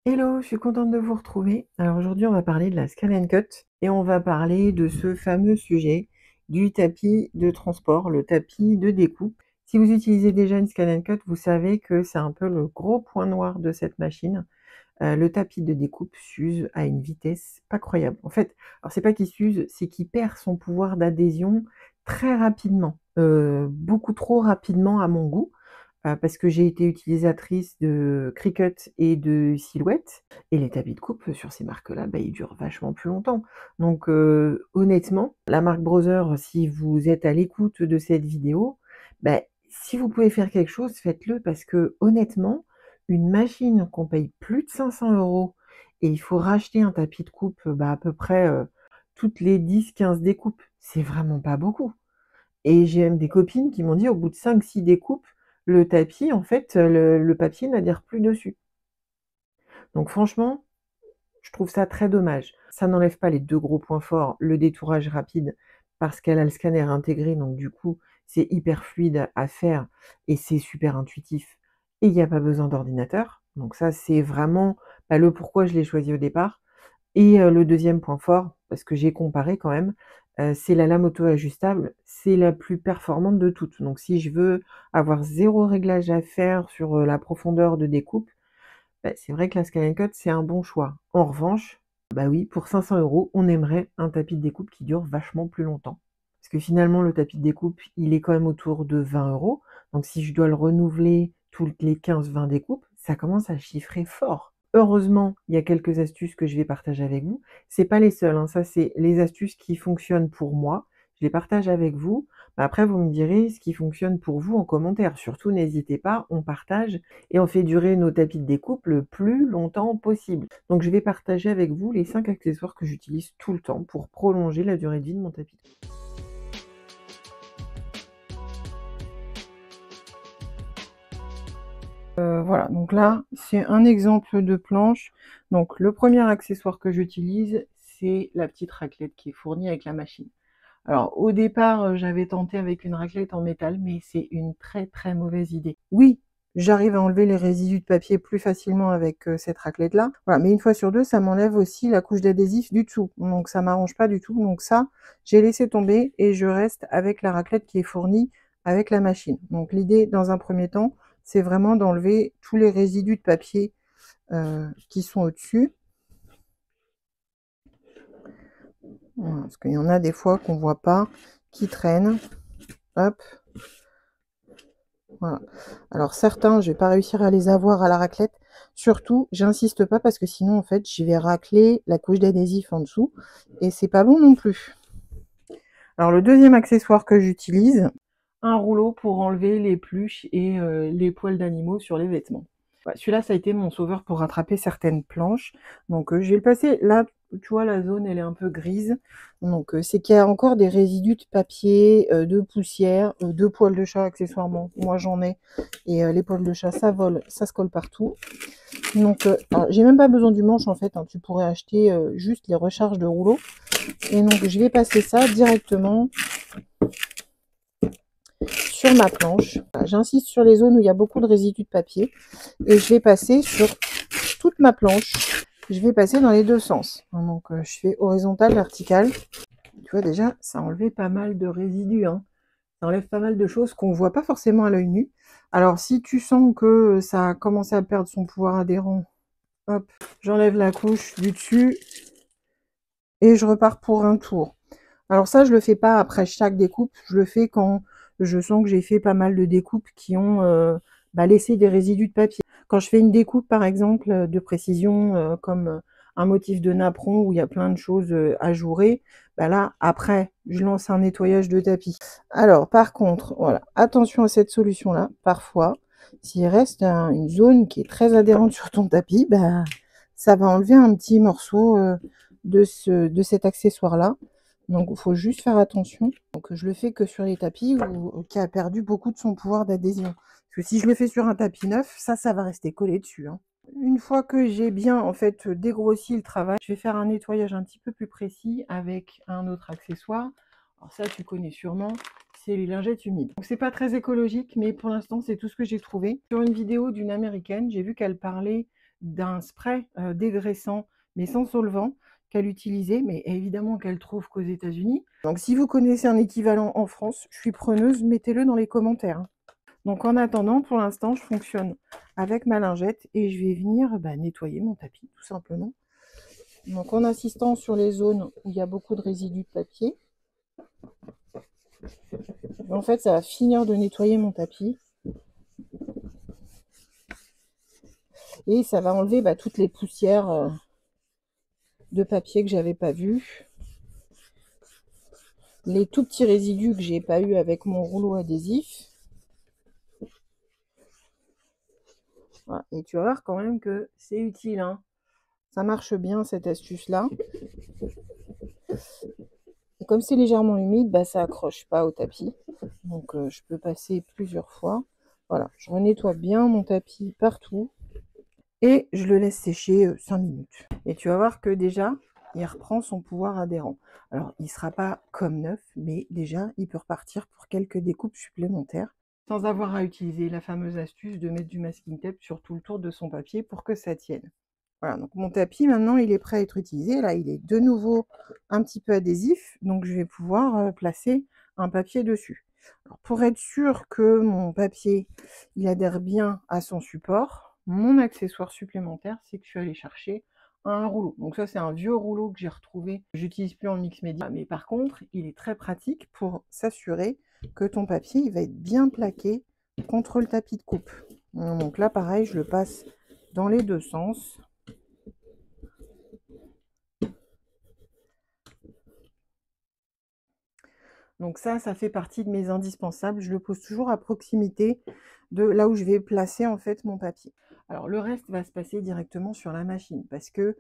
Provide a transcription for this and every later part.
Hello, je suis contente de vous retrouver. Alors aujourd'hui, on va parler de la Scan & Cut et on va parler de ce fameux sujet du tapis de transport, le tapis de découpe. Si vous utilisez déjà une Scan & Cut, vous savez que c'est un peu le gros point noir de cette machine. Le tapis de découpe s'use à une vitesse pas croyable. En fait, alors c'est pas qu'il s'use, c'est qu'il perd son pouvoir d'adhésion très rapidement, beaucoup trop rapidement à mon goût. Parce que j'ai été utilisatrice de Cricut et de Silhouette et les tapis de coupe sur ces marques-là, ils durent vachement plus longtemps. Donc honnêtement, la marque Brother, si vous êtes à l'écoute de cette vidéo, si vous pouvez faire quelque chose, faites-le parce que honnêtement, une machine qu'on paye plus de 500 € et il faut racheter un tapis de coupe, à peu près, toutes les 10-15 découpes, c'est vraiment pas beaucoup. Et j'ai même des copines qui m'ont dit au bout de 5-6 découpes, le tapis, en fait, le papier n'adhère plus dessus. Donc franchement, je trouve ça très dommage. Ça n'enlève pas les 2 gros points forts, le détourage rapide parce qu'elle a le scanner intégré, donc du coup, c'est hyper fluide à faire et c'est super intuitif et il y a pas besoin d'ordinateur. Donc ça, c'est vraiment, le pourquoi je l'ai choisi au départ. Et le 2e point fort, parce que j'ai comparé quand même, c'est la lame auto-ajustable, c'est la plus performante de toutes. Donc si je veux avoir 0 réglage à faire sur, la profondeur de découpe, c'est vrai que la Scan & Cut, c'est un bon choix. En revanche, oui, pour 500 €, on aimerait un tapis de découpe qui dure vachement plus longtemps. Parce que finalement, le tapis de découpe, il est quand même autour de 20 €. Donc si je dois le renouveler toutes les 15-20 découpes, ça commence à chiffrer fort. Heureusement, il y a quelques astuces que je vais partager avec vous. C'est pas les seules, hein, ça c'est les astuces qui fonctionnent pour moi. Je les partage avec vous. Après, vous me direz ce qui fonctionne pour vous en commentaire. Surtout, n'hésitez pas, on partage et on fait durer nos tapis de découpe le plus longtemps possible. Donc je vais partager avec vous les 5 accessoires que j'utilise tout le temps pour prolonger la durée de vie de mon tapis. Voilà, donc là, c'est un exemple de planche. Donc le premier accessoire que j'utilise, c'est la petite raclette qui est fournie avec la machine. Alors au départ, j'avais tenté avec une raclette en métal, mais c'est une très très mauvaise idée. Oui, j'arrive à enlever les résidus de papier plus facilement avec cette raclette-là. Voilà, mais une fois sur deux, ça m'enlève aussi la couche d'adhésif du dessous. Donc ça m'arrange pas du tout. Donc ça, j'ai laissé tomber et je reste avec la raclette qui est fournie avec la machine. Donc l'idée, dans un premier temps, c'est vraiment d'enlever tous les résidus de papier qui sont au-dessus. Voilà, parce qu'il y en a des fois qu'on voit pas, qui traînent. Hop. Voilà. Alors certains, je vais pas réussir à les avoir à la raclette. Surtout, j'insiste pas parce que sinon, en fait, je vais racler la couche d'adhésif en dessous et c'est pas bon non plus. Alors le deuxième accessoire que j'utilise, un rouleau pour enlever les pluches et les poils d'animaux sur les vêtements. Celui-là, ça a été mon sauveur pour rattraper certaines planches. Donc je vais le passer là. Tu vois, la zone, elle est un peu grise. Donc, c'est qu'il y a encore des résidus de papier, de poussière, de poils de chat, accessoirement. Moi, j'en ai. Et les poils de chat, ça vole, ça se colle partout. Donc, j'ai même pas besoin du manche, en fait. Hein. Tu pourrais acheter juste les recharges de rouleau. Et donc, je vais passer ça directement sur ma planche. J'insiste sur les zones où il y a beaucoup de résidus de papier. Et je vais passer sur toute ma planche. Je vais passer dans les deux sens. Donc, je fais horizontal, vertical. Tu vois, déjà, ça a enlevé pas mal de résidus. Hein. Ça enlève pas mal de choses qu'on ne voit pas forcément à l'œil nu. Alors, si tu sens que ça a commencé à perdre son pouvoir adhérent, hop, j'enlève la couche du dessus et je repars pour un tour. Alors ça, je le fais pas après chaque découpe. Je le fais quand je sens que j'ai fait pas mal de découpes qui ont laissé des résidus de papier. Quand je fais une découpe, par exemple, de précision, comme un motif de napperon où il y a plein de choses ajourées, là, après, je lance un nettoyage de tapis. Alors, par contre, voilà, attention à cette solution-là. Parfois, s'il reste une zone qui est très adhérente sur ton tapis, ça va enlever un petit morceau de cet accessoire-là. Donc, il faut juste faire attention. Donc, je le fais que sur les tapis qui a perdu beaucoup de son pouvoir d'adhésion. Parce que si je le fais sur un tapis neuf, ça va rester collé dessus. Hein. Une fois que j'ai bien, en fait, dégrossi le travail, je vais faire un nettoyage un petit peu plus précis avec un autre accessoire. Alors ça, tu connais sûrement, c'est les lingettes humides. Donc, c'est pas très écologique, mais pour l'instant, c'est tout ce que j'ai trouvé. Sur une vidéo d'une américaine, j'ai vu qu'elle parlait d'un spray dégraissant, mais sans solvant, qu'elle utilisait, mais évidemment qu'elle trouve qu'aux États-Unis. Donc si vous connaissez un équivalent en France, je suis preneuse, mettez-le dans les commentaires. Donc en attendant, pour l'instant, je fonctionne avec ma lingette et je vais venir nettoyer mon tapis, tout simplement. Donc en insistant sur les zones où il y a beaucoup de résidus de papier. En fait, ça va finir de nettoyer mon tapis. Et ça va enlever toutes les poussières de papier que j'avais pas vues. Les tout petits résidus que j'ai pas eu avec mon rouleau adhésif. Voilà. Et tu vas voir quand même que c'est utile, hein. Ça marche bien cette astuce-là. Et comme c'est légèrement humide, ça accroche pas au tapis. Donc je peux passer plusieurs fois. Voilà, je renettoie bien mon tapis partout. Et je le laisse sécher 5 minutes. Et tu vas voir que déjà, il reprend son pouvoir adhérent. Alors, il ne sera pas comme neuf, mais déjà, il peut repartir pour quelques découpes supplémentaires, sans avoir à utiliser la fameuse astuce de mettre du masking tape sur tout le tour de son papier pour que ça tienne. Voilà, donc mon tapis, maintenant, il est prêt à être utilisé. Là, il est de nouveau un petit peu adhésif, donc je vais pouvoir placer un papier dessus. Alors, pour être sûr que mon papier, il adhère bien à son support, mon accessoire supplémentaire, c'est que je suis allée chercher un rouleau. Donc ça, c'est un vieux rouleau que j'ai retrouvé, que j'utilise plus en mix média. Mais par contre, il est très pratique pour s'assurer que ton papier, il va être bien plaqué contre le tapis de coupe. Donc là, pareil, je le passe dans les deux sens. Donc ça fait partie de mes indispensables. Je le pose toujours à proximité de là où je vais placer en fait mon papier. Alors le reste va se passer directement sur la machine parce que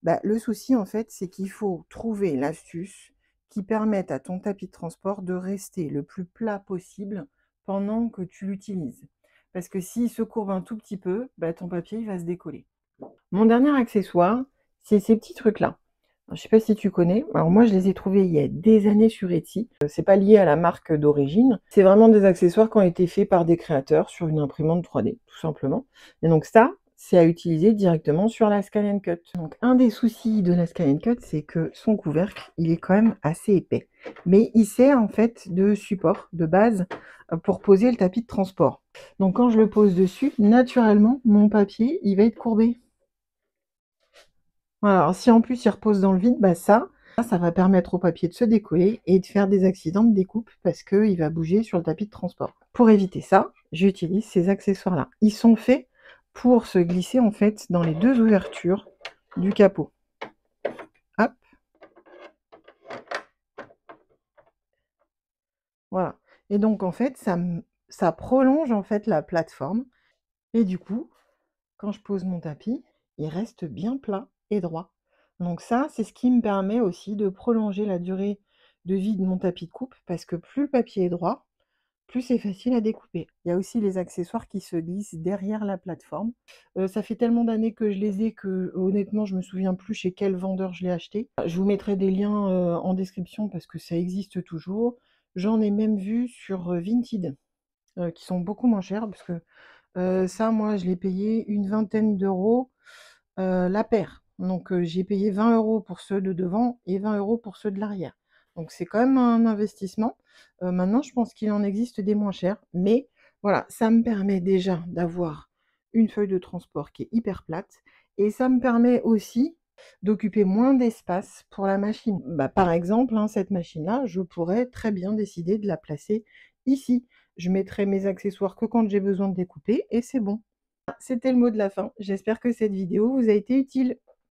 le souci en fait, c'est qu'il faut trouver l'astuce qui permette à ton tapis de transport de rester le plus plat possible pendant que tu l'utilises. Parce que s'il se courbe un tout petit peu, ton papier il va se décoller. Mon dernier accessoire, c'est ces petits trucs-là. Je ne sais pas si tu connais. Alors moi, je les ai trouvés il y a des années sur Etsy. C'est pas lié à la marque d'origine. C'est vraiment des accessoires qui ont été faits par des créateurs sur une imprimante 3D, tout simplement. Et donc ça, c'est à utiliser directement sur la Scan & Cut. Donc un des soucis de la Scan & Cut, c'est que son couvercle, il est quand même assez épais. Mais il sert en fait de support, de base, pour poser le tapis de transport. Donc quand je le pose dessus, naturellement, mon papier, il va être courbé. Voilà, alors si en plus il repose dans le vide, ça va permettre au papier de se décoller et de faire des accidents de découpe parce qu'il va bouger sur le tapis de transport. Pour éviter ça, j'utilise ces accessoires-là. Ils sont faits pour se glisser en fait dans les deux ouvertures du capot. Hop. Voilà. Et donc en fait, ça prolonge en fait la plateforme. Et du coup, quand je pose mon tapis, il reste bien plat et droit. Donc ça, c'est ce qui me permet aussi de prolonger la durée de vie de mon tapis de coupe parce que plus le papier est droit, plus c'est facile à découper. Il y a aussi les accessoires qui se glissent derrière la plateforme. Ça fait tellement d'années que je les ai que honnêtement, je me souviens plus chez quel vendeur je l'ai acheté. Je vous mettrai des liens en description parce que ça existe toujours. J'en ai même vu sur Vinted qui sont beaucoup moins chers parce que ça, moi, je l'ai payé une vingtaine d'euros la paire. Donc j'ai payé 20 € pour ceux de devant et 20 € pour ceux de l'arrière. Donc c'est quand même un investissement. Maintenant, je pense qu'il en existe des moins chers. Mais voilà, ça me permet déjà d'avoir une feuille de transport qui est hyper plate. Et ça me permet aussi d'occuper moins d'espace pour la machine. Par exemple, cette machine-là, je pourrais très bien décider de la placer ici. Je mettrai mes accessoires que quand j'ai besoin de découper et c'est bon. C'était le mot de la fin. J'espère que cette vidéo vous a été utile.